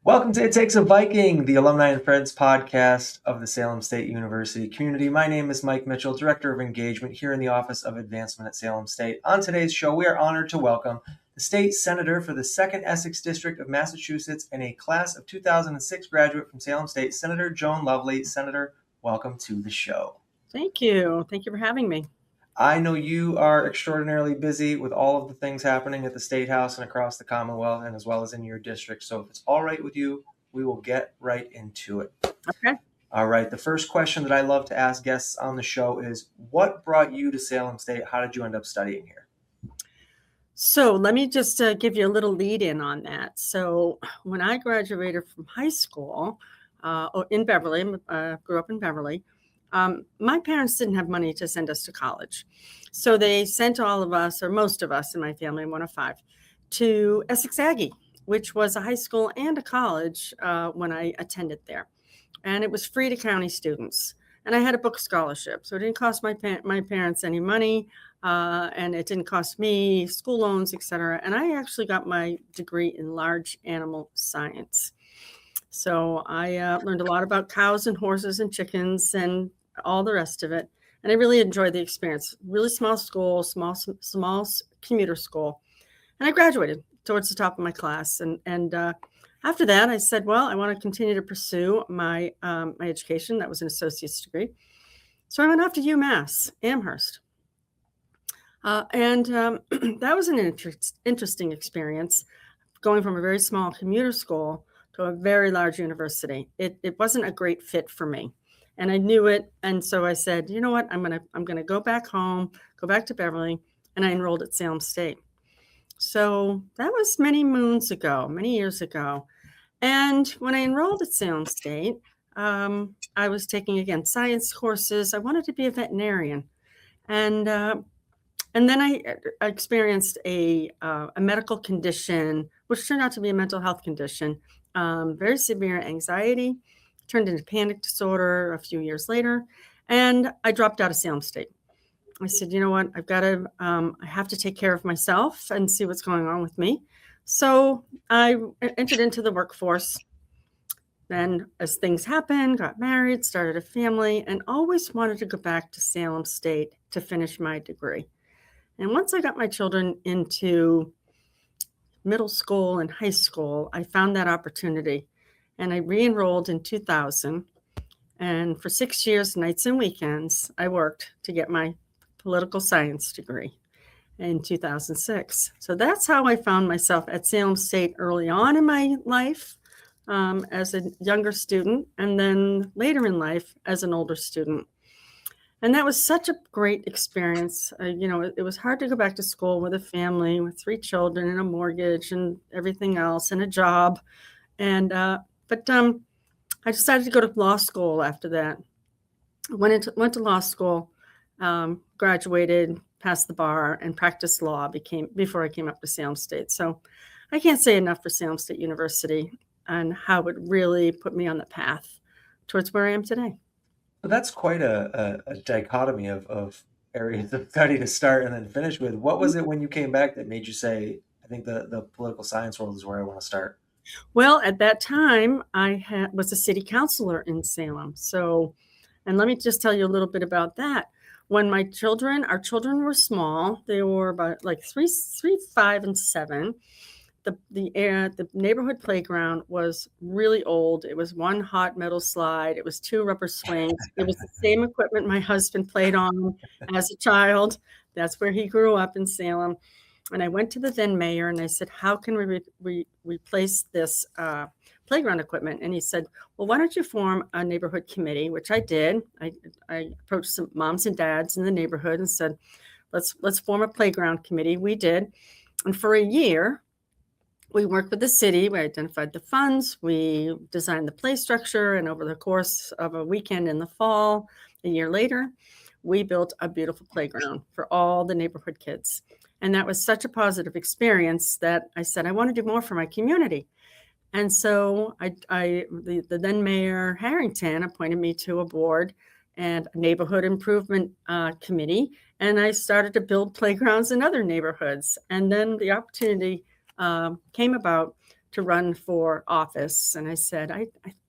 Welcome to It Takes a Viking, the Alumni and Friends podcast of the Salem State University community. My name is Mike Mitchell, Director of Engagement here in the Office of Advancement at Salem State. On today's show, we are honored to welcome the State Senator for the 2nd Essex District of Massachusetts and a class of 2006 graduate from Salem State, Senator Joan Lovely. Senator, welcome to the show. Thank you. Thank you for having me. I know you are extraordinarily busy with all of the things happening at the State House and across the Commonwealth and as well as in your district. So if it's all right with you, we will get right into it. Okay. All right. The first question that I love to ask guests on the show is, what brought you to Salem State? How did you end up studying here? So let me just give you a little lead in on that. So when I graduated from high school in Beverly, grew up in Beverly, my parents didn't have money to send us to college. So they sent all of us, or most of us in my family, one of five, to Essex Aggie, which was a high school and a college when I attended there. And it was free to county students. And I had a book scholarship. So it didn't cost my parents any money. And it didn't cost me school loans, et cetera. And I actually got my degree in large animal science. So I learned a lot about cows and horses and chickens and all the rest of it. And I really enjoyed the experience. Really small school, small commuter school. And I graduated towards the top of my class. And after that, I said, well, I want to continue to pursue my education. That was an associate's degree. So I went off to UMass, Amherst. And that was an interesting experience, going from a very small commuter school to a very large university. It wasn't a great fit for me. And I knew it. And so I said, you know what, I'm gonna go back home, go back to Beverly, and I enrolled at Salem State. So that was many years ago. And when I enrolled at Salem State, I was taking, again, science courses. I wanted to be a veterinarian. And then I experienced a medical condition, which turned out to be a mental health condition, very severe anxiety, turned into panic disorder a few years later, and I dropped out of Salem State. I said, you know what, I have to take care of myself and see what's going on with me. So I entered into the workforce. Then as things happened, got married, started a family, and always wanted to go back to Salem State to finish my degree. And once I got my children into middle school and high school, I found that opportunity. And I re-enrolled in 2000. And for 6 years, nights and weekends, I worked to get my political science degree in 2006. So that's how I found myself at Salem State early on in my life as a younger student, and then later in life as an older student. And that was such a great experience. It was hard to go back to school with a family, with 3 children and a mortgage and everything else and a job. But I decided to go to law school after that. Went to law school, graduated, passed the bar, and practiced law before I came up to Salem State. So I can't say enough for Salem State University and how it really put me on the path towards where I am today. But that's quite a dichotomy of areas of study to start and then finish with. What was it when you came back that made you say, I think the political science world is where I want to start? Well, at that time, I was a city councilor in Salem. And let me just tell you a little bit about that. When our children were small, they were about like 3, 5, and 7. The neighborhood playground was really old. It was 1 hot metal slide. It was 2 rubber swings. It was the same equipment my husband played on as a child. That's where he grew up in Salem. And I went to the then mayor and I said, how can we replace this playground equipment? And he said, well, why don't you form a neighborhood committee, which I did. I approached some moms and dads in the neighborhood and said, let's form a playground committee. We did. And for a year, we worked with the city. We identified the funds. We designed the play structure. And over the course of a weekend in the fall, a year later, we built a beautiful playground for all the neighborhood kids. And that was such a positive experience that I said, I want to do more for my community. And so the then Mayor Harrington appointed me to a board and a neighborhood improvement committee. And I started to build playgrounds in other neighborhoods. And then the opportunity came about to run for office. And I said, I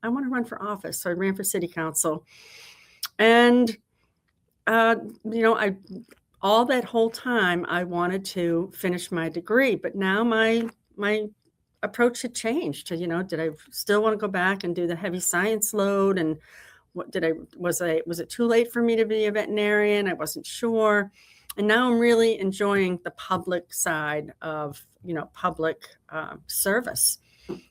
want to run for office. So I ran for city council. And, uh, I all that whole time I wanted to finish my degree, but now my approach had changed to, did I still want to go back and do the heavy science load? And was it too late for me to be a veterinarian? I wasn't sure. And now I'm really enjoying the public side of, public service.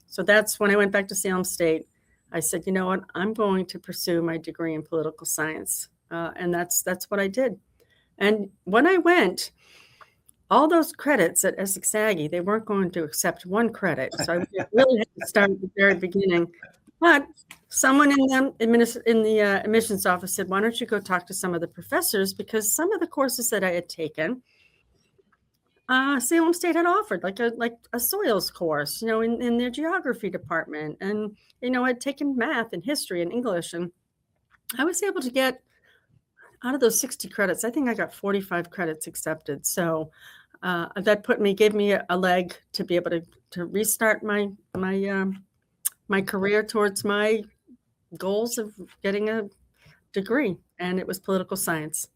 So that's when I went back to Salem State. I said, you know what, I'm going to pursue my degree in political science. And that's what I did. And when I went, all those credits at Essex Aggie, they weren't going to accept one credit. So I really had to start at the very beginning. But someone in the admissions office said, why don't you go talk to some of the professors? Because some of the courses that I had taken, Salem State had offered, like a soils course, in their geography department. And, I'd taken math and history and English. And I was able to get, out of those 60 credits, I think I got 45 credits accepted. So that gave me a leg to be able to restart my career towards my goals of getting a degree, and it was political science.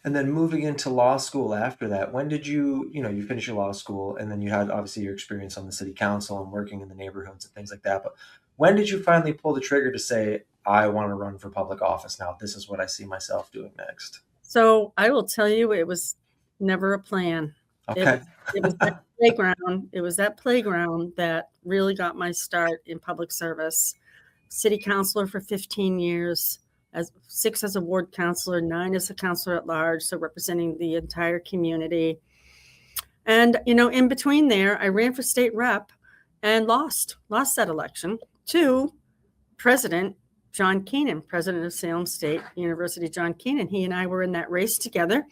And then moving into law school after that, when did you finish your law school, and then you had obviously your experience on the city council and working in the neighborhoods and things like that. But when did you finally pull the trigger to say, I want to run for public office now? This is what I see myself doing next. So I will tell you, it was never a plan. Okay. It was that playground. It was that playground that really got my start in public service. City councilor for 15 years, 6 as a ward councilor, 9 as a councilor at large, so representing the entire community. And, in between there, I ran for state rep and lost that election to President John Keenan, president of Salem State University, John Keenan. He and I were in that race together.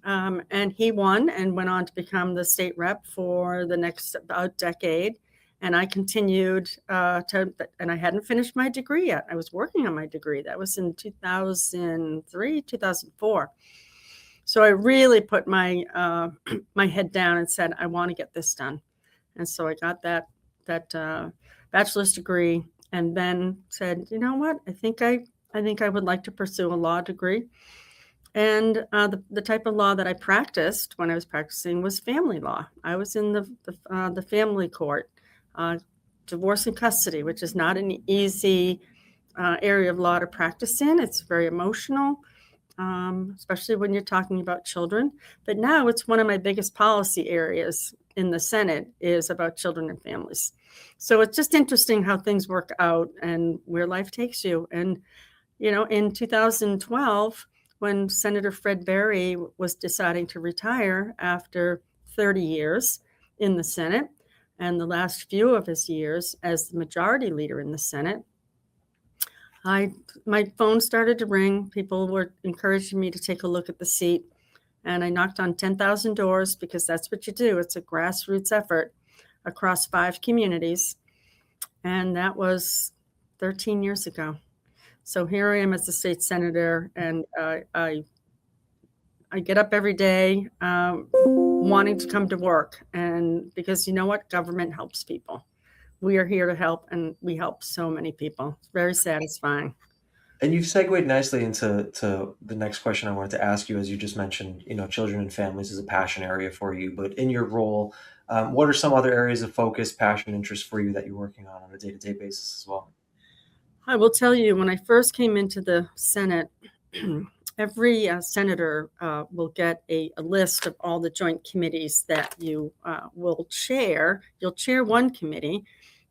And he won and went on to become the state rep for the next about decade. And I continued and I hadn't finished my degree yet. I was working on my degree. That was in 2003, 2004. So I really put my my head down and said, I want to get this done. And so I got that bachelor's degree, and then said, you know what, I think I would like to pursue a law degree. And the type of law that I practiced when I was practicing was family law. I was in the family court, divorce and custody, which is not an easy area of law to practice in. It's very emotional, especially when you're talking about children. But now it's one of my biggest policy areas in the Senate is about children and families. So it's just interesting how things work out and where life takes you. And, in 2012, when Senator Fred Berry was deciding to retire after 30 years in the Senate and the last few of his years as the majority leader in the Senate, my phone started to ring. People were encouraging me to take a look at the seat. And I knocked on 10,000 doors because that's what you do. It's a grassroots effort across 5 communities. And that was 13 years ago. So here I am as a state senator, and I get up every day wanting to come to work. And because you know what? Government helps people. We are here to help, and we help so many people. It's very satisfying. And you've segued nicely into the next question I wanted to ask you, as you just mentioned, children and families is a passion area for you. But in your role, what are some other areas of focus, passion, interest for you that you're working on a day-to-day basis as well? I will tell you, when I first came into the Senate, every senator will get a list of all the joint committees that you will chair. You'll chair one committee.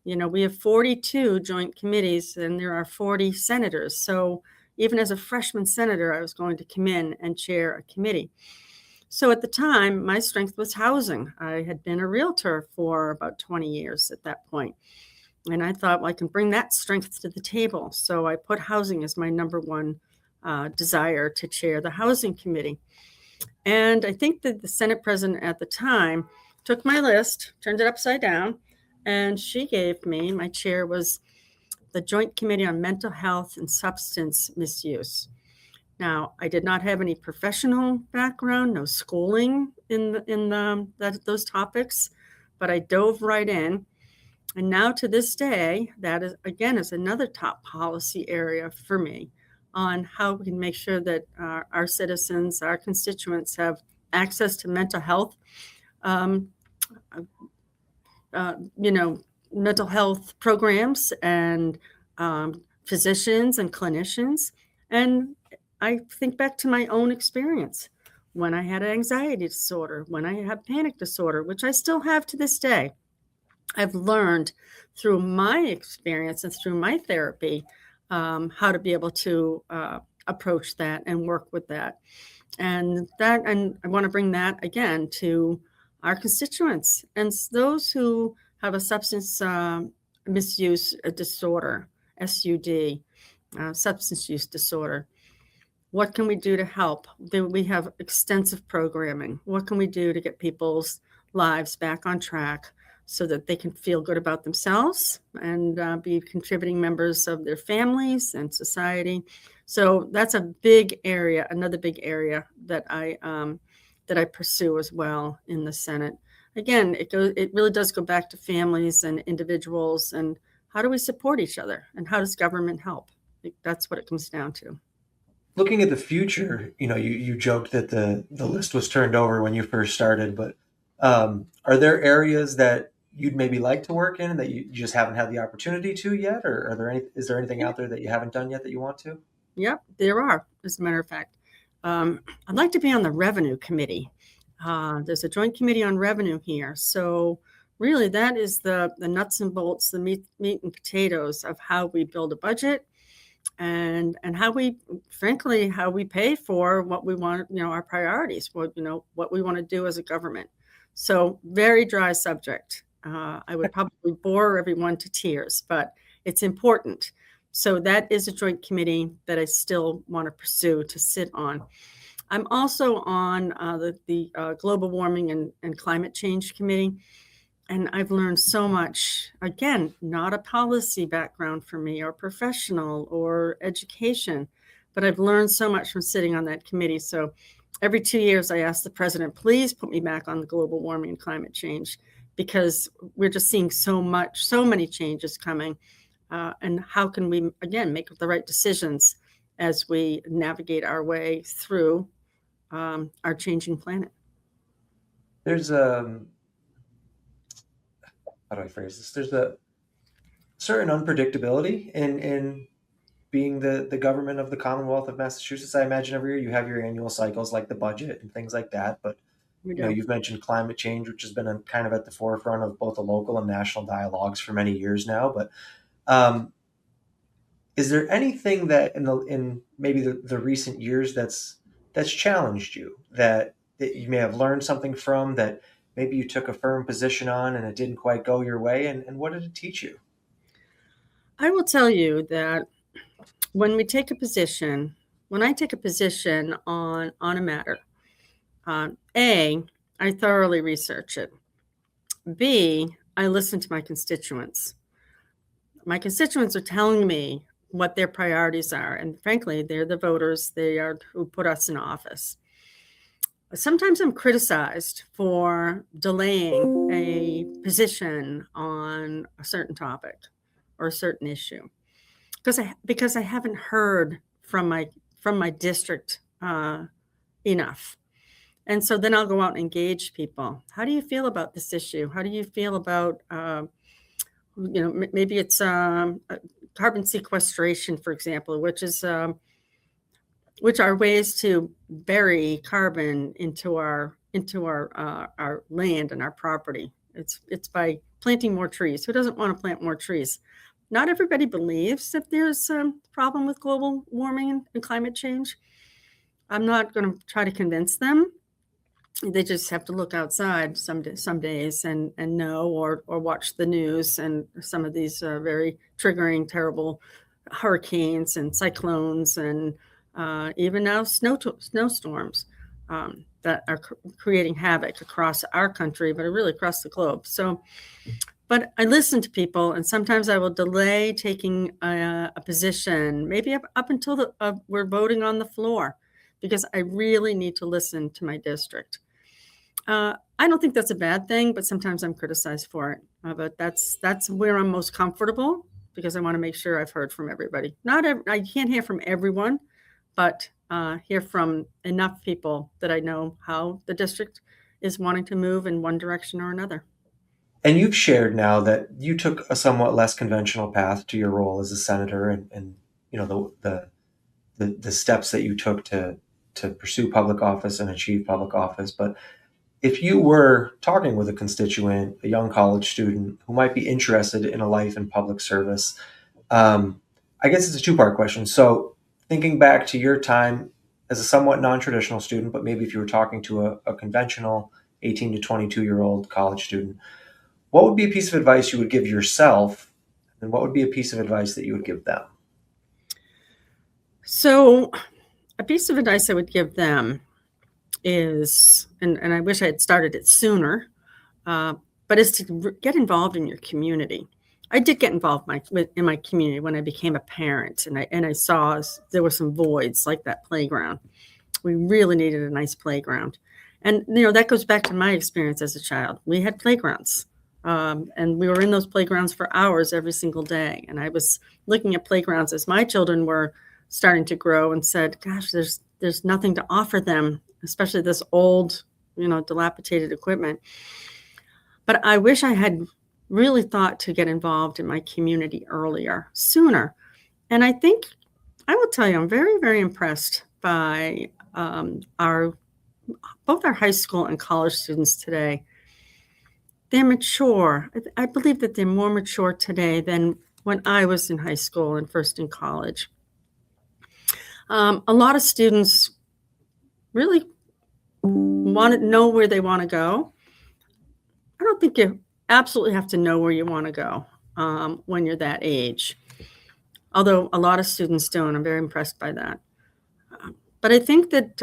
We have 42 joint committees, and there are 40 senators. So even as a freshman senator, I was going to come in and chair a committee. So at the time, my strength was housing. I had been a realtor for about 20 years at that point. And I thought, well, I can bring that strength to the table. So I put housing as my number one desire to chair the housing committee. And I think that the Senate president at the time took my list, turned it upside down, and she gave me, my chair was the Joint Committee on Mental Health and Substance Misuse. Now, I did not have any professional background, no schooling in those topics, but I dove right in. And now to this day, that is, again, is another top policy area for me on how we can make sure that our citizens, our constituents have access to mental health, um, you know, mental health programs and physicians and clinicians. And I think back to my own experience when I had an anxiety disorder, when I had panic disorder, which I still have to this day. I've learned through my experience and through my therapy how to be able to approach that and work with that. And I want to bring that again to our constituents and those who have a substance misuse disorder, SUD, substance use disorder. What can we do to help? We have extensive programming. What can we do to get people's lives back on track so that they can feel good about themselves and be contributing members of their families and society? So that's a big area, another big area that I pursue as well in the Senate. Again, it really does go back to families and individuals and how do we support each other and how does government help? That's what it comes down to. Looking at the future, you joked that the list was turned over when you first started, but are there areas that you'd maybe like to work in that you just haven't had the opportunity to yet, or is there anything out there that you haven't done yet that you want to? Yep, there are, as a matter of fact. I'd like to be on the revenue committee. There's a joint committee on revenue here. So really that is the nuts and bolts, the meat and potatoes of how we build a budget and how we, frankly, how we pay for what we want, our priorities, what we want to do as a government. So very dry subject. I would probably bore everyone to tears, but it's important. So that is a joint committee that I still want to pursue to sit on. I'm also on the Global Warming and Climate Change Committee. And I've learned so much. Again, not a policy background for me or professional or education, but I've learned so much from sitting on that committee. So every 2 years, I ask the president, please put me back on the global warming and climate change, because we're just seeing so many changes coming. And how can we, again, make the right decisions as we navigate our way through our changing planet? There's how do I phrase this? There's a certain unpredictability in being the government of the Commonwealth of Massachusetts. I imagine every year you have your annual cycles like the budget and things like that. But We do. you've mentioned climate change, which has been kind of at the forefront of both the local and national dialogues for many years now. But um, is there anything that in maybe the recent years that's challenged you that you may have learned something from that maybe you took a firm position on and it didn't quite go your way, and what did it teach you? I will tell you that when I take a position on a matter, A, I thoroughly research it. B, I listen to my constituents. My constituents are telling me what their priorities are, and frankly, they're the voters. They are who put us in office. Sometimes I'm criticized for delaying a position on a certain topic or a certain issue because I haven't heard from my district enough. And so then I'll go out and engage people. How do you feel about this issue? How do you feel about maybe it's carbon sequestration, for example, which are ways to bury carbon into our land and our property. It's by planting more trees. Who doesn't want to plant more trees? Not everybody believes that there's a problem with global warming and climate change. I'm not going to try to convince them. They just have to look outside some days and know or watch the news and some of these very triggering, terrible hurricanes and cyclones and even now snowstorms that are creating havoc across our country, but really across the globe. So, but I listen to people, and sometimes I will delay taking a position, maybe up until we're voting on the floor, because I really need to listen to my district. I don't think that's a bad thing, but sometimes I'm criticized for it. But that's where I'm most comfortable because I want to make sure I've heard from everybody. I can't hear from everyone, but hear from enough people that I know how the district is wanting to move in one direction or another. And you've shared now that you took a somewhat less conventional path to your role as a senator, and you know the steps that you took to pursue public office and achieve public office. But if you were talking with a constituent, a young college student who might be interested in a life in public service, um, I guess it's a two-part question. So, thinking back to your time as a somewhat non-traditional student, but maybe if you were talking to a conventional 18 to 22-year-old college student, what would be a piece of advice you would give yourself, and what would be a piece of advice that you would give them? So, a piece of advice I would give them is, and I wish I had started it sooner, uh, but is to get involved in your community. I did get involved in my community when I became a parent, and I saw there were some voids like that playground. We really needed a nice playground, and that goes back to my experience as a child. We had playgrounds, and we were in those playgrounds for hours every single day. And I was looking at playgrounds as my children were starting to grow, and said, "Gosh, there's nothing to offer them, especially this old, dilapidated equipment." But I wish I had really thought to get involved in my community earlier, sooner. And I think I will tell you, I'm very, very impressed by our both our high school and college students today. They're mature. I believe that they're more mature today than when I was in high school and first in college. A lot of students really want to know where they want to go. I don't think you absolutely have to know where you want to go when you're that age, although a lot of students don't. I'm very impressed by that. But I think that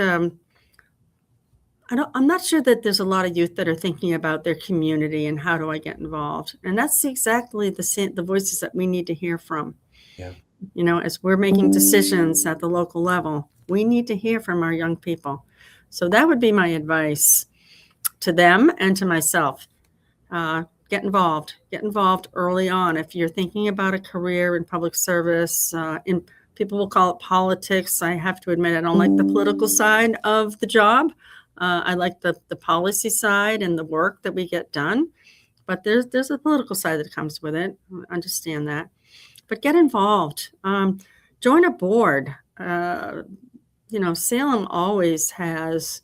I'm not sure that there's a lot of youth that are thinking about their community and how do I get involved. And that's exactly the voices that we need to hear from. Yeah. As we're making decisions at the local level, we need to hear from our young people. So that would be my advice to them and to myself. Get involved early on. If you're thinking about a career in public service, people will call it politics. I have to admit, I don't like the political side of the job. I like the policy side and the work that we get done. But there's a political side that comes with it. I understand that. But get involved. Join a board. Salem always has,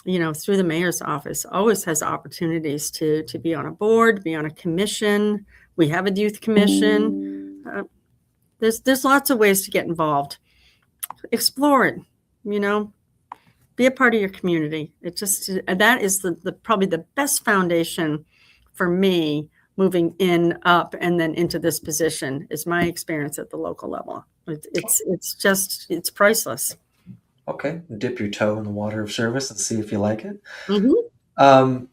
through the mayor's office, always has opportunities to be on a board, be on a commission. We have a youth commission. There's lots of ways to get involved. Explore it, be a part of your community. That is the probably the best foundation for me moving up and then into this position is my experience at the local level. It's priceless. Okay, dip your toe in the water of service and see if you like it. Mm-hmm.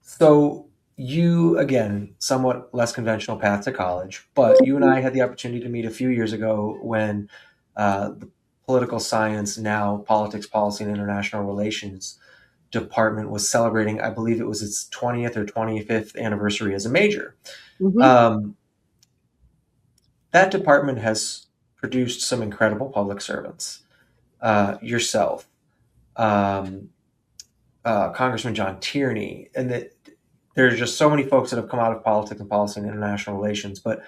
So you, again, somewhat less conventional path to college, but you and I had the opportunity to meet a few years ago when the political science, now politics, policy, and international relations department was celebrating, I believe it was its 20th or 25th anniversary as a major. Mm-hmm. That department has produced some incredible public servants. Yourself, Congressman John Tierney, and that there's just so many folks that have come out of politics and policy and international relations. But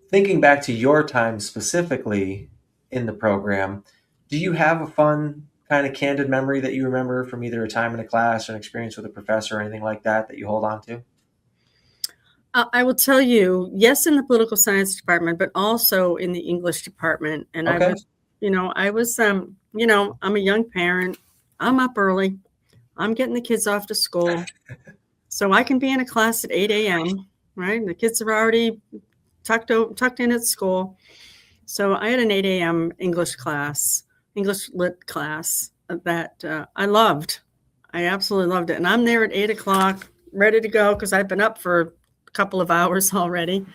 thinking back to your time specifically in the program, do you have a fun kind of candid memory that you remember from either a time in a class or an experience with a professor or anything like that you hold on to? I will tell you, yes, in the political science department, but also in the English department. And Okay. I'm a young parent. I'm up early. I'm getting the kids off to school. So I can be in a class at 8 a.m., right? The kids are already tucked in at school. So I had an 8 a.m. English lit class that I loved. I absolutely loved it. And I'm there at 8 o'clock, ready to go because I've been up for a couple of hours already.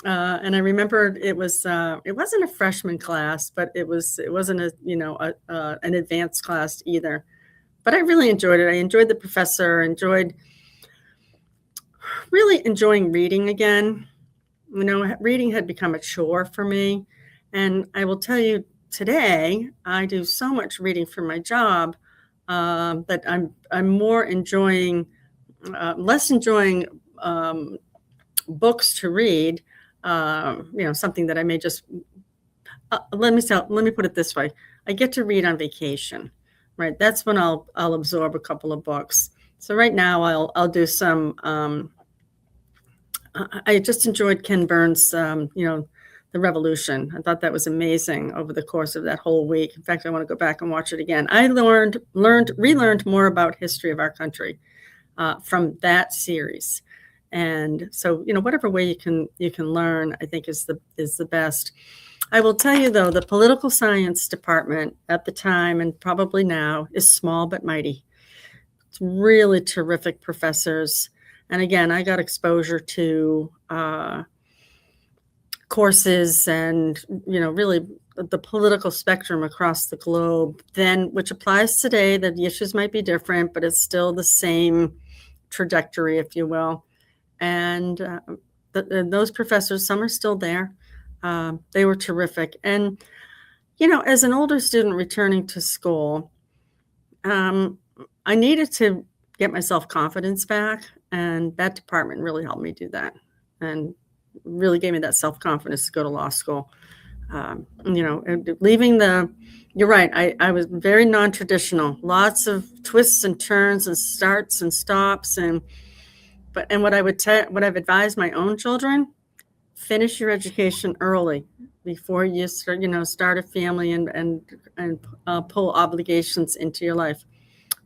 And I remember it wasn't a freshman class, but it wasn't an advanced class either. But I really enjoyed it. I enjoyed the professor, really enjoying reading again. Reading had become a chore for me. And I will tell you today, I do so much reading for my job that I'm more enjoying, less enjoying books to read. Something that I may just let me put it this way: I get to read on vacation, right? That's when I'll absorb a couple of books. So right now I'll do some. I just enjoyed Ken Burns', The Revolution. I thought that was amazing over the course of that whole week. In fact, I want to go back and watch it again. I relearned more about history of our country from that series. And so, whatever way you can learn, I think is the best. I will tell you though, the political science department at the time and probably now is small but mighty. It's really terrific professors. And again, I got exposure to courses and, really the political spectrum across the globe, then, which applies today. The issues might be different, but it's still the same trajectory, if you will. And those professors, some are still there. They were terrific. And, as an older student returning to school, I needed to get my self-confidence back. And that department really helped me do that and really gave me that self-confidence to go to law school. Leaving you're right, I was very non-traditional, lots of twists and turns and starts and stops. What I've advised my own children: finish your education early before you start a family and pull obligations into your life.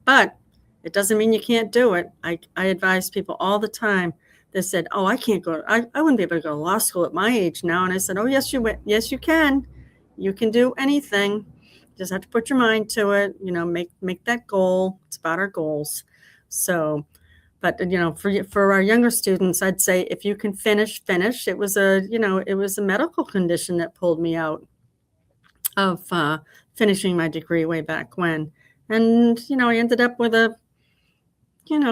But it doesn't mean you can't do it. I advise people all the time. They said, "Oh, I can't go. I wouldn't be able to go to law school at my age now." And I said, "Oh, yes, you can. You can do anything. You just have to put your mind to it. Make that goal. It's about our goals." So, but for our younger students, I'd say if you can finish. It was a medical condition that pulled me out of finishing my degree way back when, and I ended up with a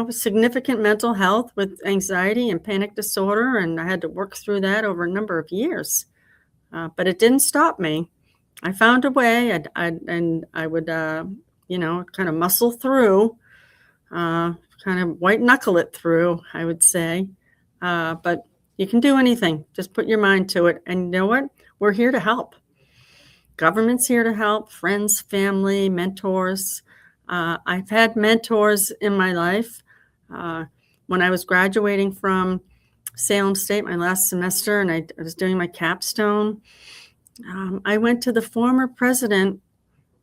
significant mental health with anxiety and panic disorder. And I had to work through that over a number of years. But it didn't stop me. I found a way, and I would, kind of muscle through, kind of white knuckle it through, I would say. But you can do anything. Just put your mind to it. And you know what? We're here to help. Government's here to help, friends, family, mentors. I've had mentors in my life. When I was graduating from Salem State, my last semester, and I was doing my capstone, I went to the former president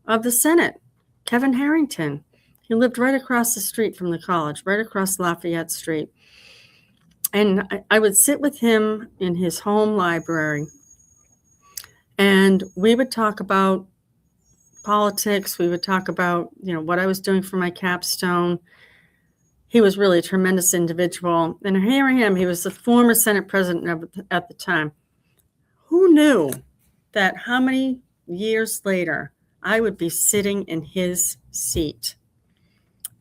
of the Senate, Kevin Harrington. He lived right across the street from the college, right across Lafayette Street. And I would sit with him in his home library, and we would talk about politics. We would talk about, what I was doing for my capstone. He was really a tremendous individual. And hearing him, he was the former Senate president at the time. Who knew that how many years later I would be sitting in his seat?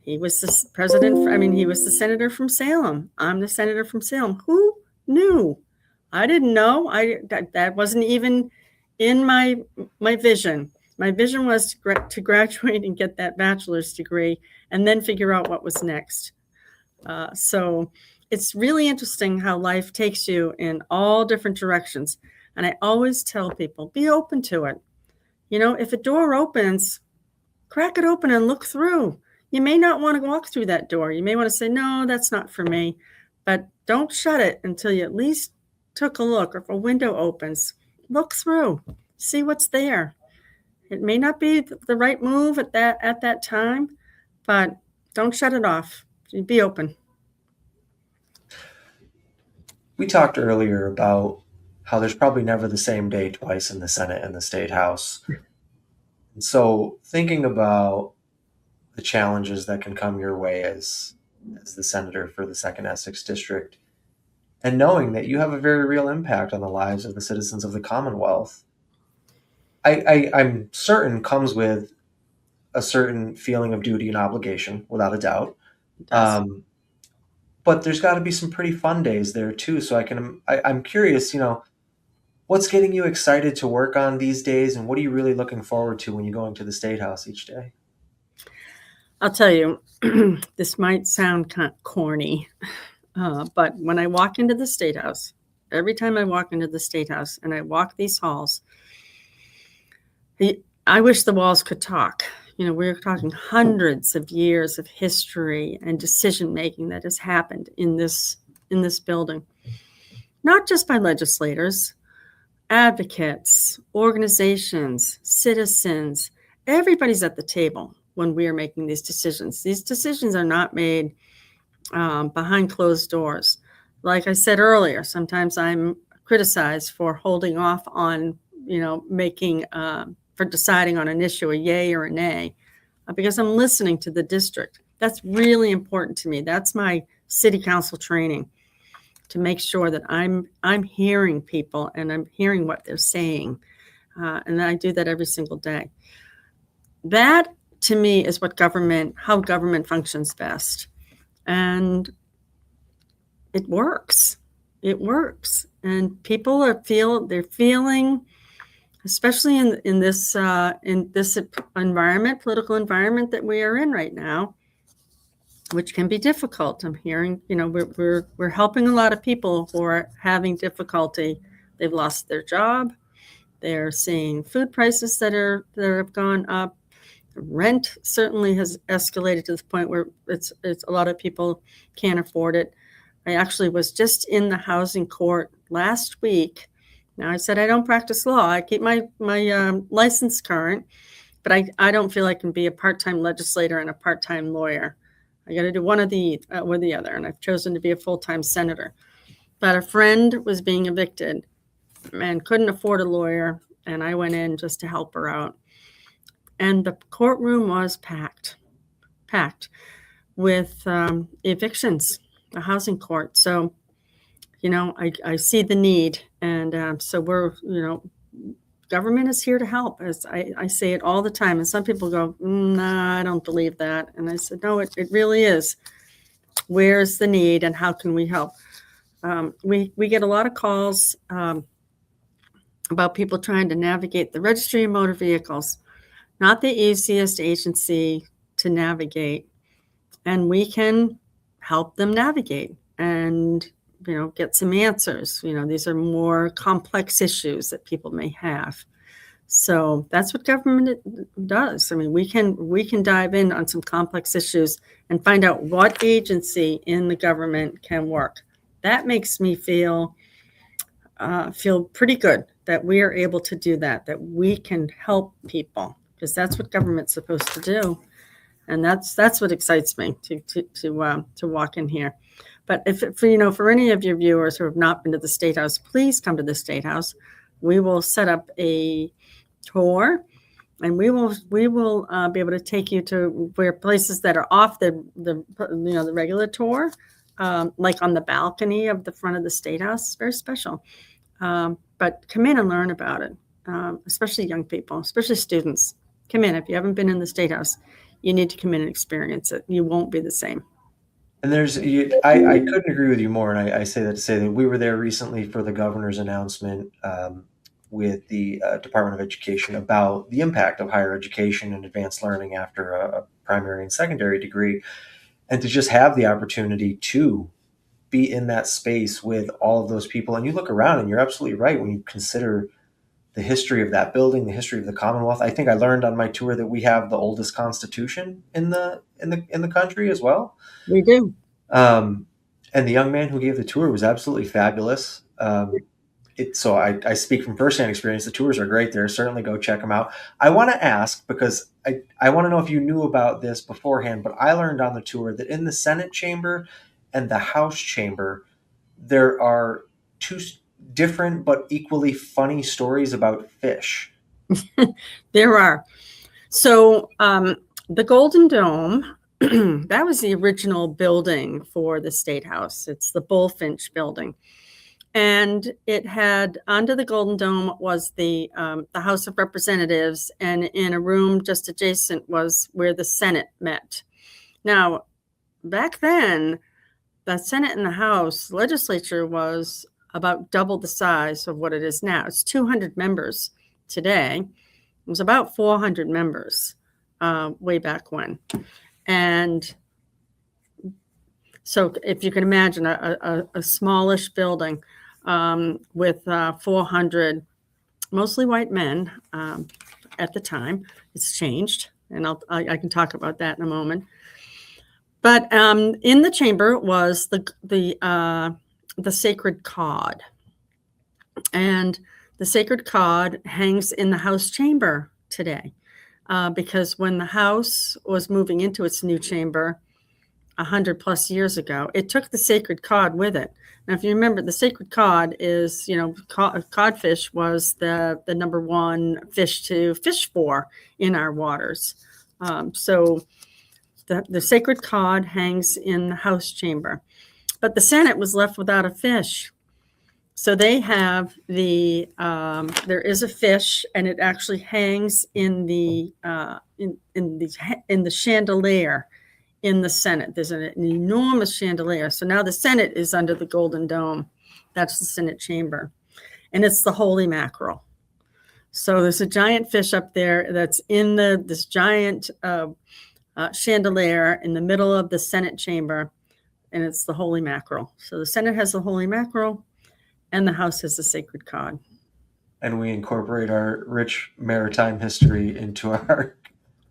He was the president. He was the senator from Salem. I'm the senator from Salem. Who knew? I didn't know. That wasn't even in my vision. My vision was to graduate and get that bachelor's degree and then figure out what was next. So it's really interesting how life takes you in all different directions. And I always tell people, be open to it. If a door opens, crack it open and look through. You may not want to walk through that door. You may want to say, no, that's not for me. But don't shut it until you at least took a look. Or if a window opens, look through, see what's there. It may not be the right move at that time, but don't shut it off. Be open. We talked earlier about how there's probably never the same day twice in the Senate and the State House. And so thinking about the challenges that can come your way as the senator for the 2nd Essex District, and knowing that you have a very real impact on the lives of the citizens of the Commonwealth, I'm certain comes with a certain feeling of duty and obligation, without a doubt. It does. But there's got to be some pretty fun days there too. So I'm curious, what's getting you excited to work on these days, and what are you really looking forward to when you go into the State House each day? I'll tell you, this might sound kind of corny, but when I walk into the State House, every time I walk into the State House and I walk these halls, I wish the walls could talk. We're talking hundreds of years of history and decision making that has happened in this building, not just by legislators, advocates, organizations, citizens. Everybody's at the table when we are making these decisions. These decisions are not made behind closed doors. Like I said earlier, sometimes I'm criticized for holding off on, making for deciding on an issue, a yay or a nay, because I'm listening to the district. That's really important to me. That's my city council training, to make sure that I'm hearing people and I'm hearing what they're saying. And I do that every single day. That, to me, is how government functions best. And it works. It works. And people they're feeling, especially in this environment, political environment that we are in right now, which can be difficult. I'm hearing, we're helping a lot of people who are having difficulty. They've lost their job. They're seeing food prices that have gone up. Rent certainly has escalated to the point where it's a lot of people can't afford it. I actually was just in the housing court last week. Now, I said I don't practice law. I keep my license current, but I don't feel I can be a part-time legislator and a part-time lawyer. I got to do one of the or the other, and I've chosen to be a full-time senator. But a friend was being evicted and couldn't afford a lawyer, and I went in just to help her out. And the courtroom was packed with evictions, a housing court. So, I see the need, and so government is here to help. As I say it all the time, and some people go, "Nah, I don't believe that." And I said, "No, it really is. Where's the need, and how can we help?" We get a lot of calls about people trying to navigate the Registry of Motor Vehicles. Not the easiest agency to navigate, and we can help them navigate and get some answers. These are more complex issues that people may have. So that's what government does. I mean, we can dive in on some complex issues and find out what agency in the government can work. That makes me feel pretty good that we are able to do that we can help people, because that's what government's supposed to do. And that's what excites me to walk in here. But for any of your viewers who have not been to the State House, please come to the State House. We will set up a tour, and we will be able to take you to where places that are off the regular tour, like on the balcony of the front of the State House. It's very special. But come in and learn about it, especially young people, especially students. Come in. If you haven't been in the State House, you need to come in and experience it. You won't be the same. And I couldn't agree with you more. And I say that to say that we were there recently for the governor's announcement with the Department of Education about the impact of higher education and advanced learning after a primary and secondary degree. And to just have the opportunity to be in that space with all of those people. And you look around and you're absolutely right when you consider the history of that building, the history of the Commonwealth. I think I learned on my tour that we have the oldest constitution in the country as well. We do. And the young man who gave the tour was absolutely fabulous. So I speak from firsthand experience. The tours are great there. Certainly go check them out. I want to ask, because I want to know if you knew about this beforehand, but I learned on the tour that in the Senate chamber and the House chamber, there are two different but equally funny stories about fish. There are. So the Golden Dome, that was the original building for the State House. It's the Bullfinch building. And it had, under the Golden Dome was the House of Representatives, and in a room just adjacent was where the Senate met. Now, back then, the Senate and the House legislature was about double the size of what it is now. It's 200 members today. It was about 400 members way back when. And so if you can imagine a smallish building with 400 mostly white men at the time. It's changed, and I can talk about that in a moment. But in the chamber was the sacred cod, and the sacred cod hangs in the House chamber today because when the House was moving into its new chamber 100 plus years ago, it took the sacred cod with it. Now, if you remember, the sacred cod is, codfish was the number one fish to fish for in our waters. So the sacred cod hangs in the House chamber. But the Senate was left without a fish. So they have there is a fish, and it actually hangs in the chandelier in the Senate. There's an enormous chandelier. So now the Senate is under the Golden Dome. That's the Senate chamber. And it's the holy mackerel. So there's a giant fish up there that's in this giant chandelier in the middle of the Senate chamber, and it's the holy mackerel. So the Senate has the holy mackerel, and the House has the sacred cod. And we incorporate our rich maritime history into our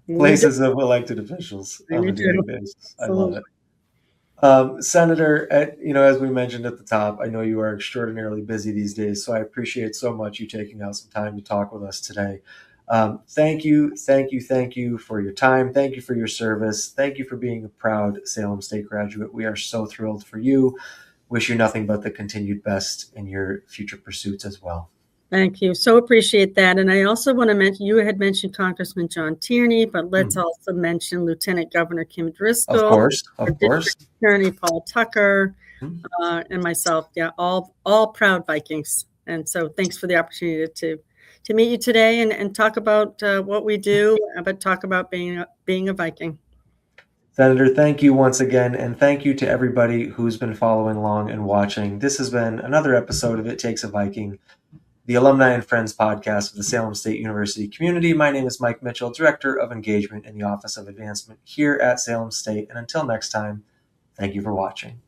places of elected officials on a daily basis. I love it. Senator, as we mentioned at the top, I know you are extraordinarily busy these days, so I appreciate so much you taking out some time to talk with us today. Thank you for your time. Thank you for your service. Thank you for being a proud Salem State graduate. We are so thrilled for you. Wish you nothing but the continued best in your future pursuits as well. Thank you. So appreciate that. And I also want to mention, you had mentioned Congressman John Tierney, but let's also mention Lieutenant Governor Kim Driscoll. Of course. District Attorney Paul Tucker, and myself. Yeah, all proud Vikings. And so thanks for the opportunity to meet you today and talk about what we do, but talk about being a Viking. Senator, thank you once again, and thank you to everybody who's been following along and watching. This has been another episode of It Takes a Viking, the Alumni and Friends podcast of the Salem State University community. My name is Mike Mitchell, Director of Engagement in the Office of Advancement here at Salem State. And until next time, thank you for watching.